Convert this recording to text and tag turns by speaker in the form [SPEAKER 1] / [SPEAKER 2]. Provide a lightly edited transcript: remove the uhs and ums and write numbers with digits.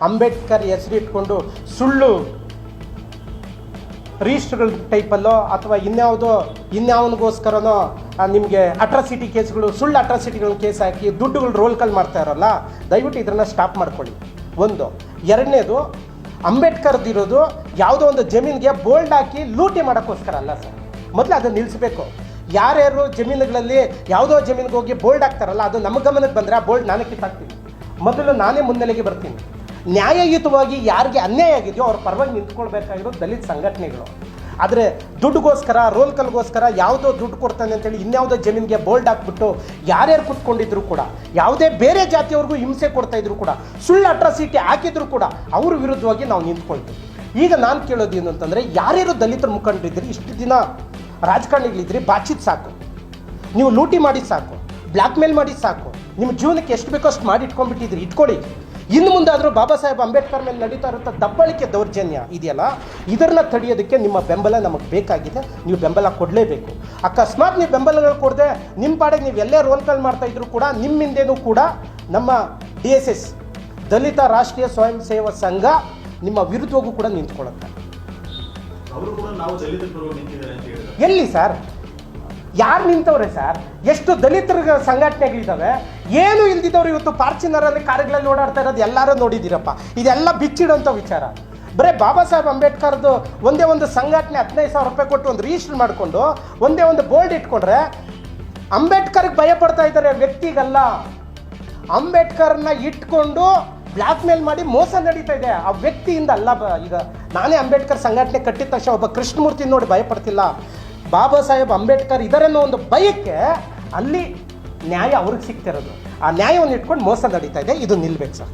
[SPEAKER 1] ಅಂಬೇಡ್ಕರ್ ಹೆಸರಿಟ್ಕೊಂಡು ಸುಳ್ಳು ರಿಜಿಸ್ಟ್ರ್ಗಳ ಟೈಪಲ್ಲೋ ಅಥವಾ ಇನ್ಯಾವನಿಗೋಸ್ಕರನೋ ನಿಮಗೆ ಅಟ್ರಾಸಿಟಿ ಕೇಸ್ಗಳು, ಸುಳ್ಳು ಅಟ್ರಾಸಿಟಿಗಳನ್ನ ಕೇಸ್ ಹಾಕಿ ದುಡ್ಡುಗಳು ರೋಲ್ ಕಾಲ್ ಮಾಡ್ತಾ ಇರೋಲ್ಲ, ದಯವಿಟ್ಟು ಇದನ್ನು ಸ್ಟಾಪ್ ಮಾಡ್ಕೊಳ್ಳಿ. ಒಂದು. ಎರಡನೇದು, ಅಂಬೇಡ್ಕರ್ದಿರೋದು ಯಾವುದೋ ಒಂದು ಜಮೀನಿಗೆ ಬೋಲ್ಡ್ ಹಾಕಿ ಲೂಟಿ ಮಾಡೋಕ್ಕೋಸ್ಕರ ಅಲ್ಲ ಸರ್. ಮೊದಲು ಅದನ್ನು ನಿಲ್ಲಿಸಬೇಕು. ಯಾರ್ಯಾರು ಜಮೀನುಗಳಲ್ಲಿ ಯಾವುದೋ ಜಮೀನಿಗೆ ಹೋಗಿ ಬೋಲ್ಡ್ ಹಾಕ್ತಾರಲ್ಲ, ಅದು ನಮ್ಮ ಗಮನಕ್ಕೆ ಬಂದರೆ ಆ ಬೋಲ್ಡ್ ನಾನೇ ಕಿತ್ತಾಕ್ತೀನಿ. ಮೊದಲು ನಾನೇ ಮುನ್ನೆಲೆಗೆ ಬರ್ತೀನಿ. ನ್ಯಾಯಯುತವಾಗಿ ಯಾರಿಗೆ ಅನ್ಯಾಯ ಆಗಿದೆಯೋ ಅವ್ರ ಪರವಾಗಿ ನಿಂತ್ಕೊಳ್ಬೇಕಾಗಿರೋದು ದಲಿತ ಸಂಘಟನೆಗಳು. ಆದರೆ ದುಡ್ಡುಗೋಸ್ಕರ, ರೋಲ್ ಕಲ್ಗೋಸ್ಕರ ಯಾವುದೋ ದುಡ್ಡು ಕೊಡ್ತಾನೆ ಅಂತೇಳಿ ಇನ್ಯಾವುದೋ ಜಮೀನಿಗೆ ಬೋಲ್ಡ್ ಹಾಕ್ಬಿಟ್ಟು ಯಾರ್ಯಾರು ಕೂತ್ಕೊಂಡಿದ್ರು ಕೂಡ, ಯಾವುದೇ ಬೇರೆ ಜಾತಿಯವ್ರಿಗೂ ಹಿಂಸೆ ಕೊಡ್ತಾ ಇದ್ರು ಕೂಡ, ಸುಳ್ಳು ಅಟ್ರಾಸಿಟಿ ಹಾಕಿದ್ರು ಕೂಡ ಅವ್ರ ವಿರುದ್ಧವಾಗಿ ನಾವು ನಿಂತ್ಕೊಳ್ತೀವಿ. ಈಗ ನಾನು ಕೇಳೋದು ಏನು ಅಂತಂದರೆ, ಯಾರ್ಯಾರು ದಲಿತರ ಮುಖಂಡರಿದ್ರಿ, ಇಷ್ಟು ದಿನ ರಾಜಕಾರಣಿಗಳಿದ್ರಿ, ಬಾಚಿದ್ ಸಾಕು, ನೀವು ಲೂಟಿ ಮಾಡಿದ್ದು ಸಾಕು, ಬ್ಲ್ಯಾಕ್ ಮೇಲ್ ಮಾಡಿದ್ದು ಸಾಕು, ನಿಮ್ಮ ಜೀವನಕ್ಕೆ ಎಷ್ಟು ಬೇಕೋ ಅಷ್ಟು ಮಾಡಿ ಇಟ್ಕೊಂಡ್ಬಿಟ್ಟಿದ್ರಿ, ಇಟ್ಕೊಳ್ಳಿ. ಇನ್ನು ಮುಂದಾದರೂ ಬಾಬಾ ಸಾಹೇಬ್ ಅಂಬೇಡ್ಕರ್ ಮೇಲೆ ನಡೀತಾ ಇರುವಂಥ ದಬ್ಬಳಿಕೆ ದೌರ್ಜನ್ಯ ಇದೆಯಲ್ಲ, ಇದನ್ನು ತಡೆಯೋದಕ್ಕೆ ನಿಮ್ಮ ಬೆಂಬಲ ನಮಗೆ ಬೇಕಾಗಿದೆ. ನೀವು ಬೆಂಬಲ ಕೊಡಲೇಬೇಕು. ಅಕಸ್ಮಾತ್ ನೀವು ಬೆಂಬಲಗಳು ಕೊಡದೆ ನಿಮ್ಮ ಪಾಡಿಗೆ ನೀವು ಎಲ್ಲೇ ರೋಲ್ ಕಾಲ್ ಮಾಡ್ತಾಯಿದ್ರು ಕೂಡ, ನಿಮ್ಮಿಂದೇನೂ ಕೂಡ ನಮ್ಮ DSS ದಲಿತ ರಾಷ್ಟ್ರೀಯ ಸ್ವಯಂ ಸೇವಾ ಸಂಘ ನಿಮ್ಮ ವಿರುದ್ಧವಾಗೂ ಕೂಡ ನಿಂತ್ಕೊಳ್ಳುತ್ತೆ. ಎಲ್ಲಿ ಸರ್, ಯಾರು ನಿಂತವ್ರೆ ಸರ್? ಎಷ್ಟು ದಲಿತರ ಸಂಘಟನೆಗಳಿದ್ದಾವೆ, ಏನು ಇಲ್ದಿದ್ದವ್ರು ಇವತ್ತು ಫಾರ್ಚುನರಲ್ಲಿ ಕಾರುಗಳಲ್ಲಿ ಓಡಾಡ್ತಾ ಇರೋದು ಎಲ್ಲರೂ ನೋಡಿದ್ದೀರಪ್ಪ. ಇದೆಲ್ಲ ಬಿಚ್ಚಿಡೋಂಥ ವಿಚಾರ. ಬರೀ ಬಾಬಾ ಸಾಹೇಬ್ ಅಂಬೇಡ್ಕರ್ದು ಒಂದೇ ಒಂದು ಸಂಘಟನೆ 15,000 ರೂಪಾಯಿ ಕೊಟ್ಟು ಒಂದು ರಿಜಿಸ್ಟರ್ ಮಾಡಿಕೊಂಡು ಒಂದೇ ಒಂದು ಬೋರ್ಡ್ ಇಟ್ಕೊಂಡ್ರೆ, ಅಂಬೇಡ್ಕರ್ಗೆ ಭಯ ಪಡ್ತಾ ಇದ್ದಾರೆ, ವ್ಯಕ್ತಿಗಲ್ಲ. ಅಂಬೇಡ್ಕರ್ನ ಇಟ್ಕೊಂಡು ಬ್ಲ್ಯಾಕ್ ಮೇಲ್ ಮಾಡಿ ಮೋಸ ನಡೀತಾ ಇದೆ, ಆ ವ್ಯಕ್ತಿಯಿಂದ ಅಲ್ಲ. ಈಗ ನಾನೇ ಅಂಬೇಡ್ಕರ್ ಸಂಘಟನೆ ಕಟ್ಟಿದ ತಕ್ಷಣ ಒಬ್ಬ ಕೃಷ್ಣಮೂರ್ತಿ ನೋಡಿ ಭಯಪಡ್ತಿಲ್ಲ. ಬಾಬಾ ಸಾಹೇಬ್ ಅಂಬೇಡ್ಕರ್ ಇದ್ದಾರೆ ಅನ್ನೋ ಒಂದು ಭಯಕ್ಕೆ ಅಲ್ಲಿ ನ್ಯಾಯ ಅವ್ರಿಗೆ ಸಿಗ್ತಿರೋದು. ಆ ನ್ಯಾಯವನ್ನು ಇಟ್ಕೊಂಡು ಮೋಸ ನಡೀತಾ ಇದೆ. ಇದು ನಿಲ್ಬೇಕು ಸರ್.